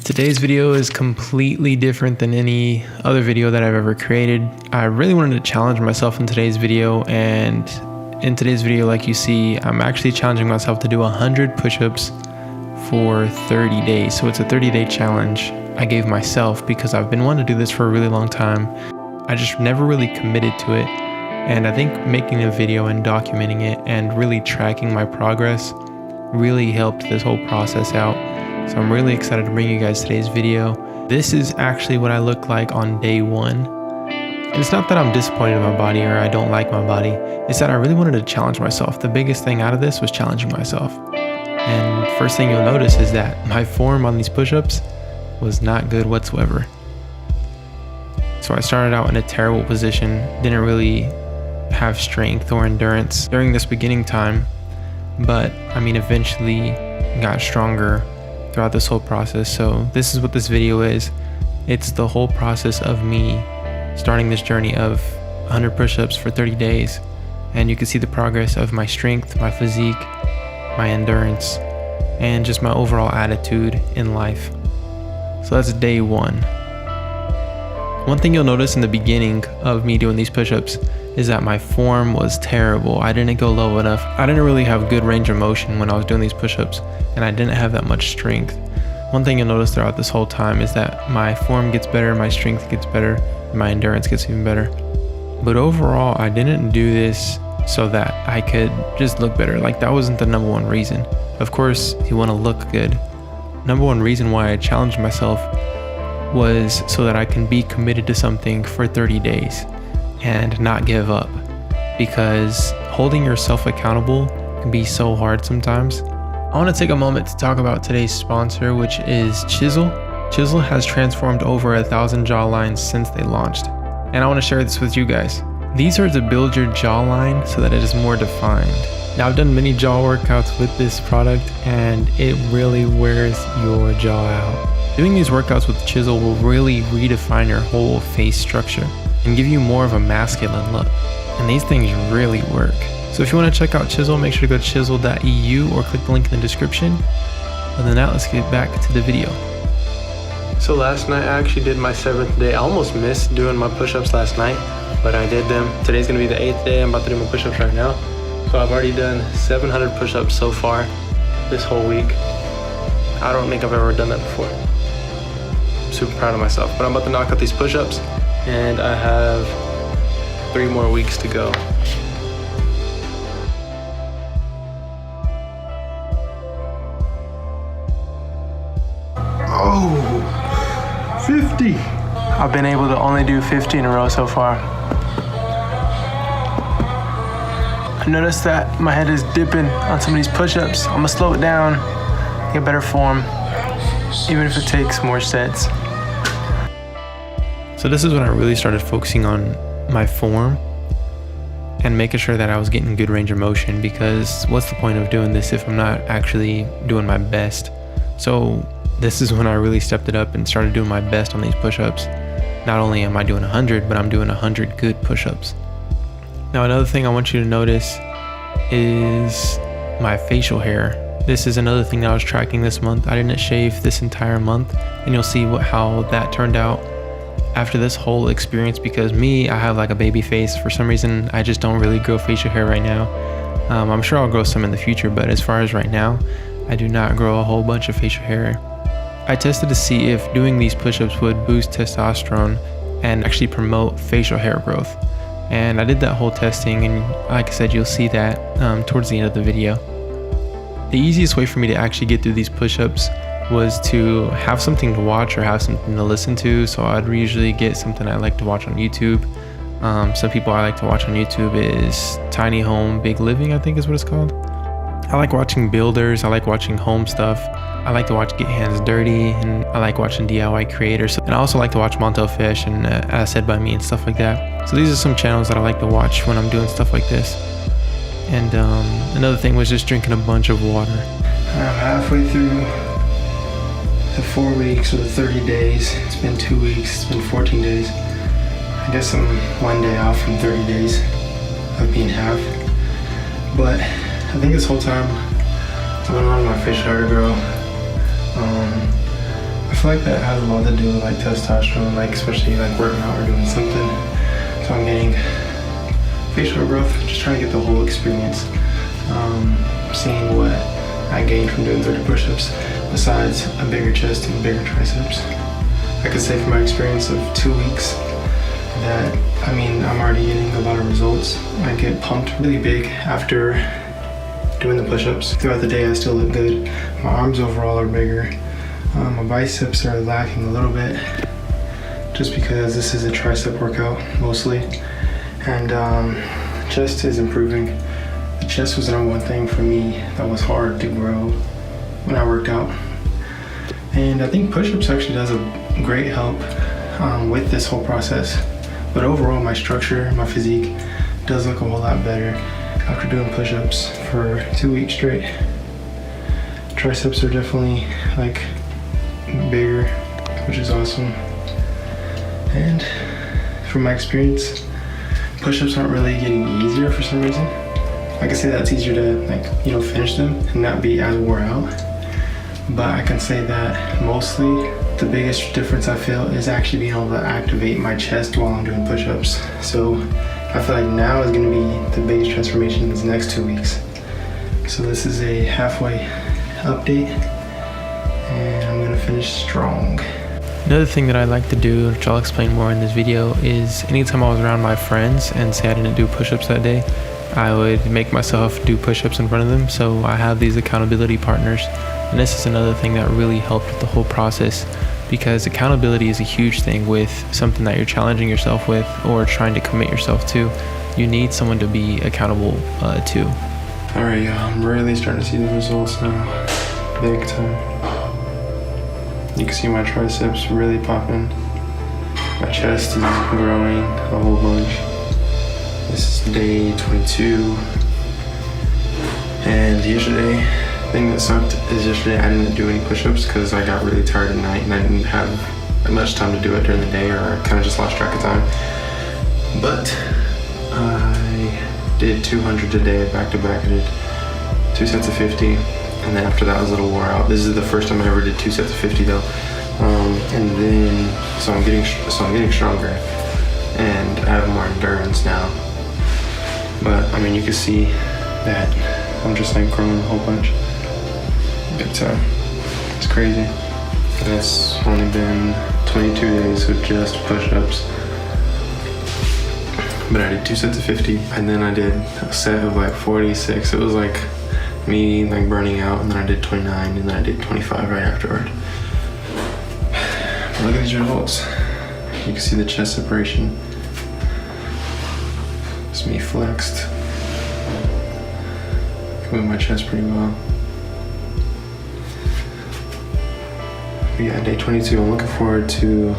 Today's video is completely different than any other video that I've ever created. I really wanted to challenge myself in today's video, and in today's video, like you see, I'm actually challenging myself to do 100 push-ups for 30 days. So it's a 30-day challenge I gave myself because I've been wanting to do this for a really long time. I just never really committed to it. And I think making a video and documenting it and really tracking my progress really helped this whole process out. So I'm really excited to bring you guys today's video. This is actually what I look like on day one. And it's not that I'm disappointed in my body or I don't like my body. It's that I really wanted to challenge myself. The biggest thing out of this was challenging myself. And first thing you'll notice is that my form on these push-ups was not good whatsoever. So I started out in a terrible position, didn't really have strength or endurance during this beginning time. But I mean, eventually got stronger throughout this whole process. So this is what this video is. It's the whole process of me starting this journey of 100 push-ups for 30 days. And you can see the progress of my strength, my physique, my endurance, and just my overall attitude in life. So that's day one. One thing you'll notice in the beginning of me doing these push-ups is that my form was terrible. I didn't go low enough. I didn't really have good range of motion when I was doing these push-ups, and I didn't have that much strength. One thing you'll notice throughout this whole time is that my form gets better, my strength gets better, and my endurance gets even better. But overall, I didn't do this so that I could just look better. Like, that wasn't the number one reason. Of course, you want to look good. Number one reason why I challenged myself was so that I can be committed to something for 30 days and not give up, because holding yourself accountable can be so hard sometimes. I want to take a moment to talk about today's sponsor, which is Chisel. Chisel has transformed over 1,000 jawlines since they launched, and I want to share this with you guys. These are to build your jawline so that it is more defined. Now, I've done many jaw workouts with this product, and it really wears your jaw out. Doing these workouts with Chisel will really redefine your whole face structure and give you more of a masculine look. And these things really work. So if you want to check out Chisel, make sure to go to chisel.eu or click the link in the description. Other than that, let's get back to the video. So last night I actually did my 7th day. I almost missed doing my push-ups last night, but I did them. Today's gonna be the 8th day. I'm about to do my push-ups right now. So I've already done 700 push-ups so far this whole week. I don't think I've ever done that before. I'm super proud of myself, but I'm about to knock out these push-ups, and I have 3 more weeks to go. Oh, 50. I've been able to only do 50 in a row so far. I noticed that my head is dipping on some of these push-ups. I'm gonna slow it down, get better form, even if it takes more sets. So this is when I really started focusing on my form and making sure that I was getting good range of motion, because what's the point of doing this if I'm not actually doing my best? So this is when I really stepped it up and started doing my best on these push-ups. Not only am I doing 100, but I'm doing 100 good push-ups. Now, another thing I want you to notice is my facial hair. This is another thing that I was tracking this month. I didn't shave this entire month, and you'll see how that turned out after this whole experience, because I have like a baby face. For some reason, I just don't really grow facial hair right now. I'm sure I'll grow some in the future, but as far as right now, I do not grow a whole bunch of facial hair. I tested to see if doing these push-ups would boost testosterone and actually promote facial hair growth. And I did that whole testing, and like I said, you'll see that towards the end of the video. The easiest way for me to actually get through these push-ups was to have something to watch or have something to listen to. So I'd usually get something I like to watch on YouTube. Some people I like to watch on YouTube is Tiny Home Big Living, I think is what it's called. I like watching builders, I like watching home stuff. I like to watch Get Hands Dirty, and I like watching DIY creators. And I also like to watch Montel Fish and As Said By Me and stuff like that. So these are some channels that I like to watch when I'm doing stuff like this. And another thing was just drinking a bunch of water. I'm halfway through the 4 weeks or the 30 days. It's been 2 weeks, it's been 14 days. I guess I'm 1 day off from 30 days of being half. But I think this whole time I've been wanting my facial hair to grow. I feel like that has a lot to do with like testosterone, like especially like working out or doing something. So I'm getting facial growth, just trying to get the whole experience. Seeing what I gained from doing 30 push-ups besides a bigger chest and bigger triceps. I could say from my experience of 2 weeks that, I'm already getting a lot of results. I get pumped really big after doing the push-ups. Throughout the day I still look good. My arms overall are bigger. My biceps are lacking a little bit just because this is a tricep workout mostly. And chest is improving. The chest was the number one thing for me that was hard to grow when I worked out. And I think push-ups actually does a great help with this whole process. But overall, my structure, my physique does look a whole lot better after doing push-ups for 2 weeks straight. Triceps are definitely like bigger, which is awesome. And from my experience, push-ups aren't really getting easier for some reason. I can say that it's easier to finish them and not be as wore out. But I can say that mostly the biggest difference I feel is actually being able to activate my chest while I'm doing push-ups. So I feel like now is gonna be the biggest transformation in these next 2 weeks. So this is a halfway update and I'm gonna finish strong. Another thing that I like to do, which I'll explain more in this video, is anytime I was around my friends and say I didn't do push-ups that day, I would make myself do push-ups in front of them. So I have these accountability partners. And this is another thing that really helped with the whole process, because accountability is a huge thing with something that you're challenging yourself with or trying to commit yourself to. You need someone to be accountable to. All right, y'all, I'm really starting to see the results now, big time. You can see my triceps really popping. My chest is growing a whole bunch. This is day 22. And yesterday, the thing that sucked is yesterday I didn't do any push-ups because I got really tired at night and I didn't have much time to do it during the day, or I kind of just lost track of time. But I did 200 today back to back. I did 2 sets of 50, and then after that I was a little wore out. This is the first time I ever did 2 sets of 50 though. And then so I'm getting stronger and I have more endurance now. But you can see that I'm just like growing a whole bunch. Big time. It's crazy. And it's only been 22 days of just push-ups. But I did 2 sets of 50, and then I did a set of like 46. It was like me like burning out, and then I did 29, and then I did 25 right afterward. But look at these results. You can see the chest separation. It's me flexed. I can move my chest pretty well. But yeah, day 22. I'm looking forward to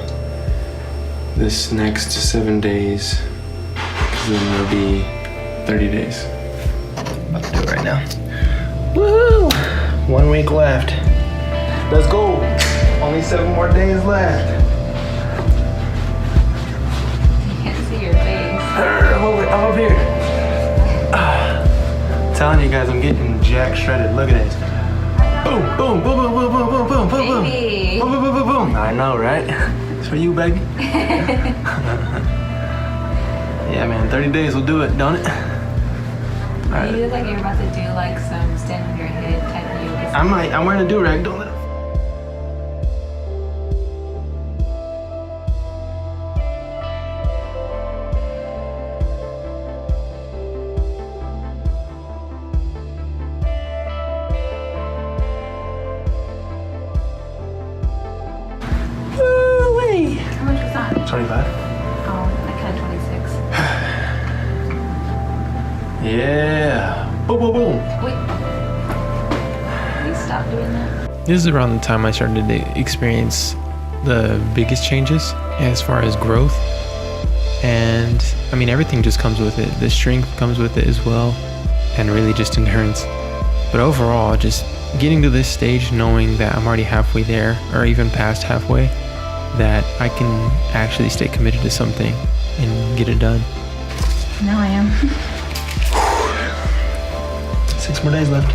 this next 7 days, because then it'll be 30 days. I'm about to do it right now. Woo! 1 week left. Let's go. Only 7 more days left. You can't see your face. I'm up here. Telling you guys, I'm getting jack shredded. Look at this. Boom, boom, boom, boom, boom, boom, boom, boom, boom, boom. Baby. Boom, boom, boom, boom, boom. I know, right? It's for you, baby. Yeah, man, 30 days will do it, don't it? All right. You look like you're about to do like some stand on your head type of yoga. I'm wearing a do-rag, don't let it. How much was that? 25. Oh, I cut 26. Yeah. Boom, boom, boom. Wait. Please stop doing that. This is around the time I started to experience the biggest changes as far as growth. And everything just comes with it. The strength comes with it as well, and really just endurance. But overall, just getting to this stage, knowing that I'm already halfway there, or even past halfway, that I can actually stay committed to something and get it done. Now I am. 6 more days left.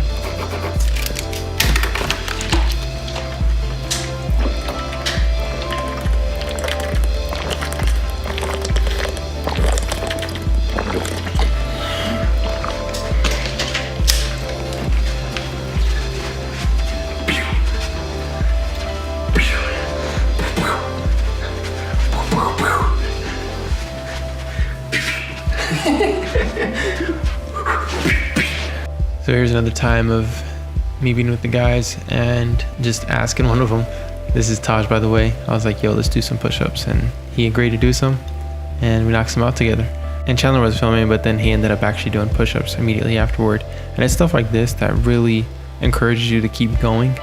So here's another time of me being with the guys and just asking one of them. This is Taj, by the way. I was like, yo, let's do some push-ups, and he agreed to do some, and we knocked some out together. And Chandler was filming, but then he ended up actually doing push-ups immediately afterward. And it's stuff like this that really encourages you to keep going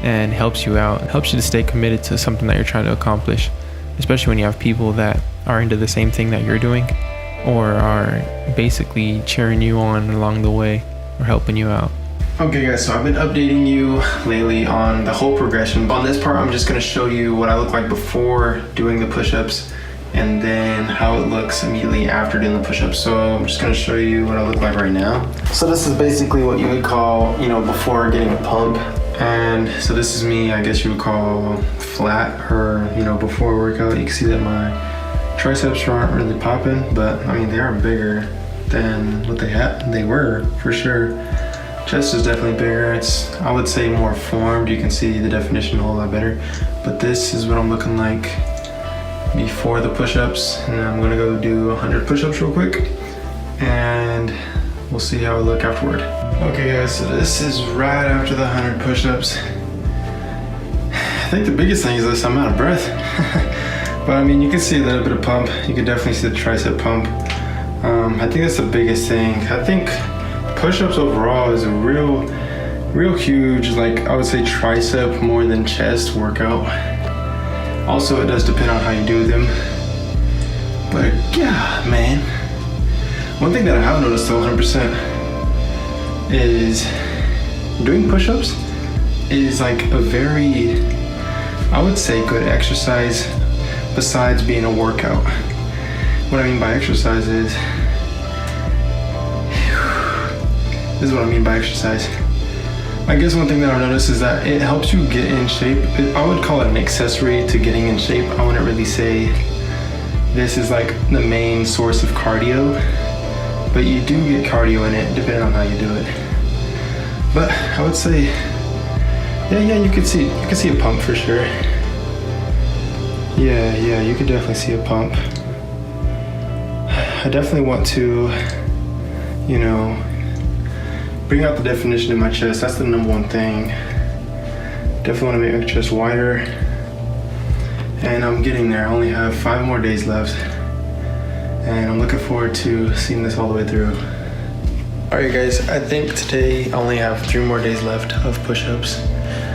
and helps you out, helps you to stay committed to something that you're trying to accomplish, especially when you have people that are into the same thing that you're doing or are basically cheering you on along the way or helping you out. Okay guys, so I've been updating you lately on the whole progression. On this part, I'm just gonna show you what I look like before doing the push-ups and then how it looks immediately after doing the push-ups. So I'm just gonna show you what I look like right now. So this is basically what you would call, before getting a pump. And so this is me, I guess you would call flat, or before workout. You can see that my triceps aren't really popping, but I mean, they are bigger than what they were for sure. Chest is definitely bigger. It's, I would say, more formed. You can see the definition a whole lot better. But this is what I'm looking like before the push-ups. And I'm gonna go do 100 push-ups real quick, and we'll see how I look afterward. Okay guys, so this is right after the 100 push-ups. I think the biggest thing is this, I'm out of breath. But I mean, you can see a little bit of pump. You can definitely see the tricep pump. I think that's the biggest thing. I think push-ups overall is a real huge, like I would say, tricep more than chest workout. Also, it does depend on how you do them. But yeah, man. One thing that I have noticed though 100% is doing push-ups is like a very, I would say, good exercise besides being a workout. What I mean by exercise is, this is what I mean by exercise. I guess one thing that I've noticed is that it helps you get in shape. I would call it an accessory to getting in shape. I wouldn't really say this is like the main source of cardio, but you do get cardio in it depending on how you do it. But I would say, yeah, you can see a pump for sure. Yeah, you could definitely see a pump. I definitely want to, bring out the definition in my chest. That's the number one thing. Definitely want to make my chest wider. And I'm getting there. I only have 5 more days left. And I'm looking forward to seeing this all the way through. Alright guys, I think today I only have 3 more days left of push-ups.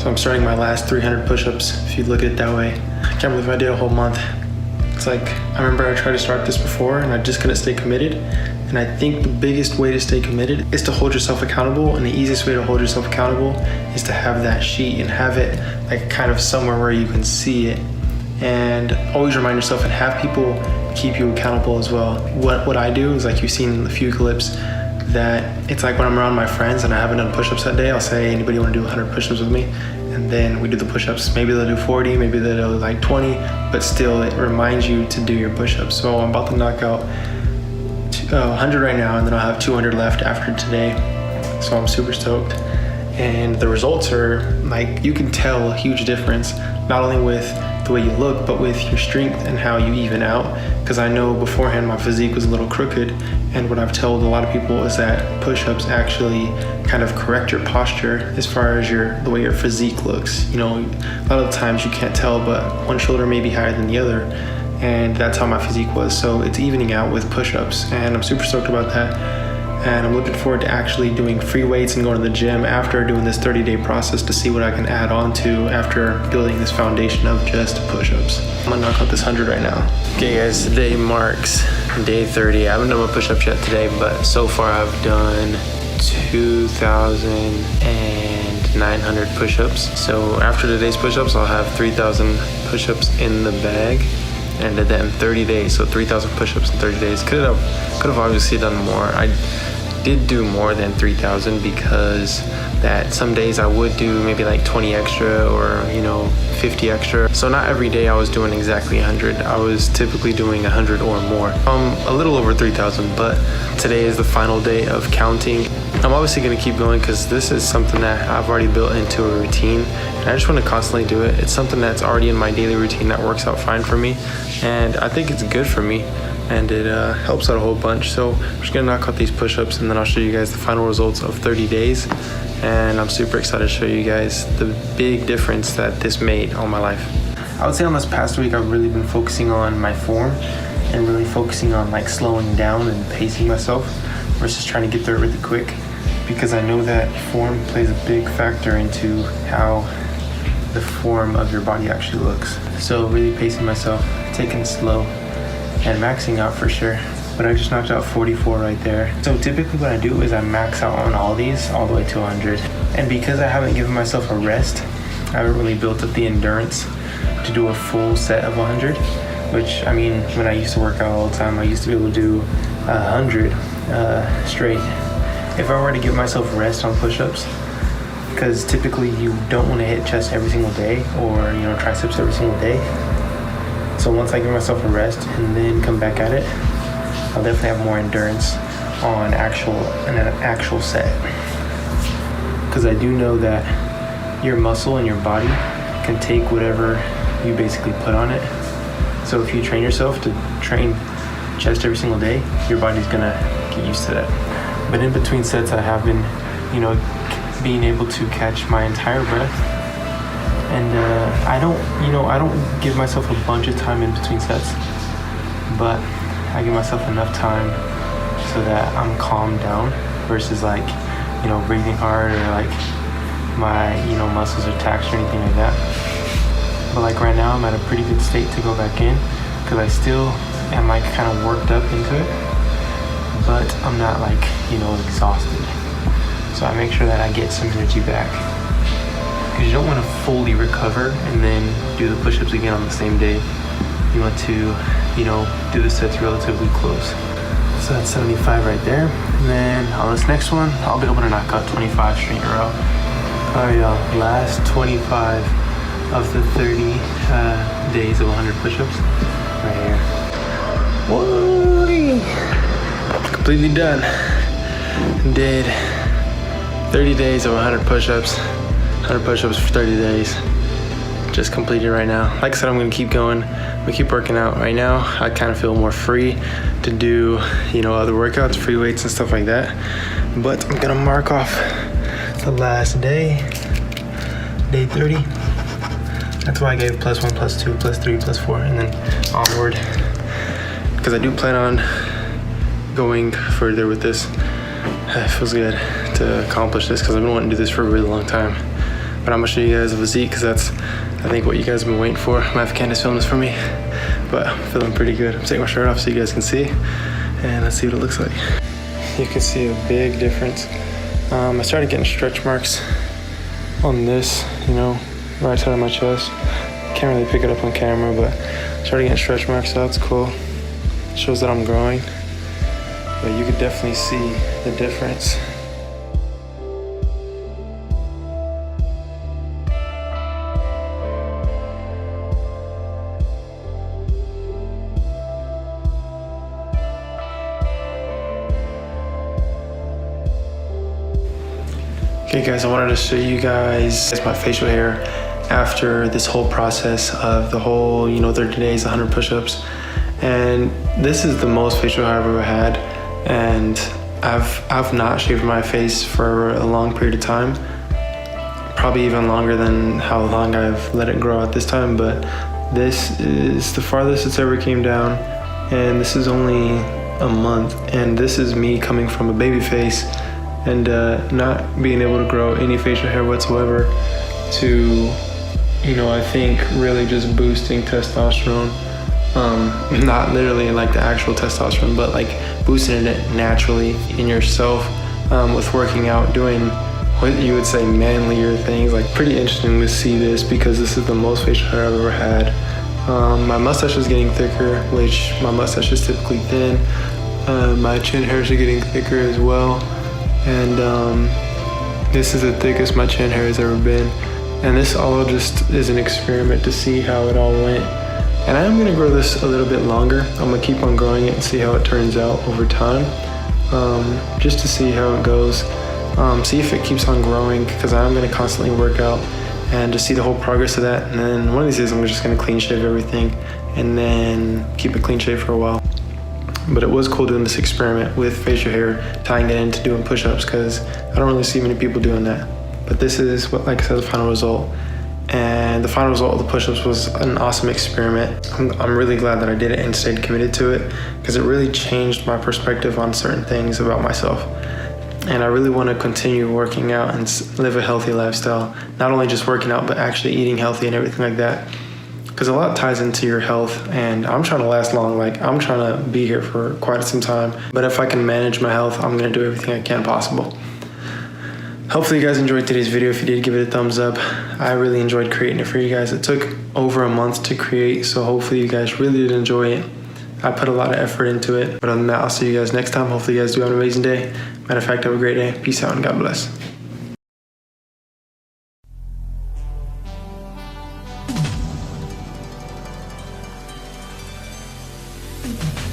So I'm starting my last 300 push-ups, if you look at it that way. I can't believe I did a whole month. It's like, I remember I tried to start this before and I just couldn't stay committed. And I think the biggest way to stay committed is to hold yourself accountable. And the easiest way to hold yourself accountable is to have that sheet and have it like kind of somewhere where you can see it. And always remind yourself and have people keep you accountable as well. What I do is, like you've seen in a few clips, that it's like when I'm around my friends and I haven't done push-ups that day, I'll say, anybody want to do 100 push-ups with me? And then we do the push-ups. Maybe they'll do 40, maybe they'll do like 20, but still it reminds you to do your push-ups. So I'm about to knock out 100 right now, and then I'll have 200 left after today. So I'm super stoked. And the results are like, you can tell a huge difference, not only with the way you look, but with your strength and how you even out. Because I know beforehand my physique was a little crooked, and what I've told a lot of people is that push-ups actually kind of correct your posture as far as the way your physique looks. A lot of the times you can't tell, but one shoulder may be higher than the other, and that's how my physique was. So it's evening out with push-ups, and I'm super stoked about that. And I'm looking forward to actually doing free weights and going to the gym after doing this 30-day process to see what I can add on to after building this foundation of just push-ups. I'm gonna knock out this 100 right now. Okay guys, today marks day 30. I haven't done my push-ups yet today, but so far I've done 2,900 push-ups. So after today's push-ups, I'll have 3,000 push-ups in the bag. And I did that in 30 days, so 3,000 push-ups in 30 days. Could have obviously done more. I did do more than 3,000 because that some days I would do maybe like 20 extra or 50 extra. So not every day I was doing exactly 100. I was typically doing 100 or more. A little over 3,000, but today is the final day of counting. I'm obviously gonna keep going because this is something that I've already built into a routine, and I just want to constantly do it. It's something that's already in my daily routine that works out fine for me, and I think it's good for me. and it helps out a whole bunch. So I'm just gonna knock out these push-ups, and then I'll show you guys the final results of 30 days. And I'm super excited to show you guys the big difference that this made on my life. I would say on this past week, I've really been focusing on my form and really focusing on like slowing down and pacing myself versus trying to get there really quick, because I know that form plays a big factor into how the form of your body actually looks. So really pacing myself, taking it slow, and maxing out for sure. But I just knocked out 44 right there. So typically what I do is I max out on all these all the way to 100. And because I haven't given myself a rest, I haven't really built up the endurance to do a full set of 100, which, I mean, when I used to work out all the time, I used to be able to do 100 straight. If I were to give myself a rest on push-ups, because typically you don't want to hit chest every single day, or triceps every single day. So once I give myself a rest and then come back at it, I'll definitely have more endurance on an actual set. Because I do know that your muscle and your body can take whatever you basically put on it. So if you train yourself to train chest every single day, your body's gonna get used to that. But in between sets, I have been, being able to catch my entire breath. And I don't give myself a bunch of time in between sets, but I give myself enough time so that I'm calmed down versus breathing hard, or like my muscles are taxed or anything like that. But like right now I'm at a pretty good state to go back in, because I still am kind of worked up into it, but I'm not exhausted. So I make sure that I get some energy back, because you don't want to fully recover and then do the push-ups again on the same day. You want to do the sets relatively close. So that's 75 right there. And then on this next one, I'll be able to knock out 25 straight in a row. All right, y'all, last 25 of the 30 days of 100 push-ups right here. Whoa! Completely done. Did 30 days of 100 push-ups. 100 push-ups for 30 days. Just completed right now. Like I said, I'm gonna keep going. We keep working out. Right now, I kind of feel more free to do, other workouts, free weights and stuff like that. But I'm gonna mark off the last day, day 30. That's why I gave +1, +2, +3, +4, and then onward. Because I do plan on going further with this. It feels good to accomplish this, because I've been wanting to do this for a really long time. But I'm gonna show you guys a physique, because that's, I think, what you guys have been waiting for. My Candace filmed this for me, but I'm feeling pretty good. I'm taking my shirt off so you guys can see, and let's see what it looks like. You can see a big difference. I started getting stretch marks on this, right side of my chest. Can't really pick it up on camera, but I started getting stretch marks, so that's cool. It shows that I'm growing, but you could definitely see the difference. Okay guys, I wanted to show you guys my facial hair after this whole process of the whole, 30 days, 100 push-ups. And this is the most facial hair I've ever had. And I've not shaved my face for a long period of time. Probably even longer than how long I've let it grow at this time, but this is the farthest it's ever came down. And this is only a month. And this is me coming from a baby face and not being able to grow any facial hair whatsoever to, I think really just boosting testosterone. Not literally like the actual testosterone, but like boosting it naturally in yourself with working out, doing what you would say manlier things. Like, pretty interesting to see this, because this is the most facial hair I've ever had. My mustache is getting thicker, which my mustache is typically thin. My chin hairs are getting thicker as well. And this is the thickest my chin hair has ever been. And this all just is an experiment to see how it all went. And I am gonna grow this a little bit longer. I'm gonna keep on growing it and see how it turns out over time. Just to see how it goes. See if it keeps on growing, because I'm gonna constantly work out and just see the whole progress of that. And then one of these days I'm just gonna clean shave everything and then keep it clean shave for a while. But it was cool doing this experiment with facial hair, tying it into doing push-ups, because I don't really see many people doing that. But this is what, like I said, the final result. And the final result of the push-ups was an awesome experiment. I'm really glad that I did it and stayed committed to it, because it really changed my perspective on certain things about myself. And I really want to continue working out and live a healthy lifestyle. Not only just working out, but actually eating healthy and everything like that. Because a lot ties into your health, and I'm trying to last long. Like, I'm trying to be here for quite some time. But if I can manage my health, I'm going to do everything I can possible. Hopefully you guys enjoyed today's video. If you did, give it a thumbs up. I really enjoyed creating it for you guys. It took over a month to create, so hopefully you guys really did enjoy it. I put a lot of effort into it. But other than that, I'll see you guys next time. Hopefully you guys do have an amazing day. Matter of fact, have a great day. Peace out and God bless. Thank you.